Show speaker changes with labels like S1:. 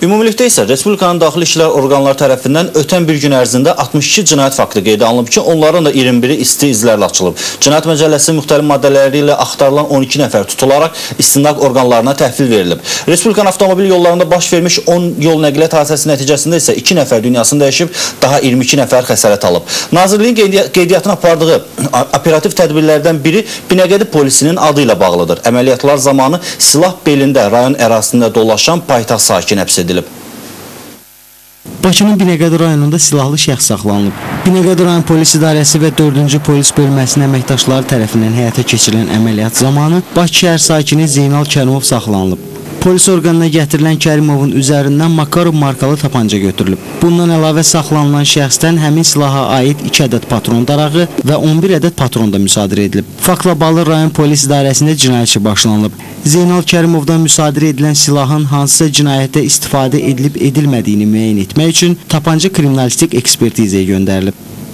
S1: Ümumilikdə isə Respublikanın daxili işlər orqanları tərəfindən ötən bir gün ərzində 62 cinayət faktı qeydə alınıb ki, onların da 21-i isti izlərlə açılıb. Cinayət Məcəlləsi müxtəlif maddələri ilə axtarılan 12 nəfər tutularaq istinaq orqanlarına təhvil verilib. Respublikanın avtomobil yollarında baş vermiş 10 yol nəqliyyat hadisəsi nəticəsində isə 2 nəfər dünyasını dəyişib, daha 22 nəfər xəsarət alıb. Nazirliyin qeydiyyatına apardığı operativ tədbirlərdən biri Binəqədi polisinin adı ilə bağlıdır. Əməliyyatlar zamanı silah belində rayon ərazisində dolaşan paytaxt sakini həbs edilib.
S2: Bakının Binəqədi rayonunda silahlı şəxs saxlanılıb. Binəqədi rayon polis idarəsi və 4-cü polis bölməsinin əməkdaşları tərəfindən həyata keçirilən əməliyyat zamanı Bakı şəhər sakini Zeynal Kərimov saxlanılıb. Polis orqanına gətirilən Kərimovun üzərindən Makarov markalı tapanca götürülüb. Bundan əlavə saxlanılan şəxsdən həmin silaha aid 2 ədəd patron darağı və 11 ədəd patron da müsadirə edilib. Faktla bağlı rayon polis idarəsində cinayət işi başlanılıb. Zeynal Kərimovdan müsadirə edilən silahın hansısa cinayətdə istifadə edilib-edilmədiyini müəyyən etmək üçün tapanca kriminalistik ekspertizaya göndərilib.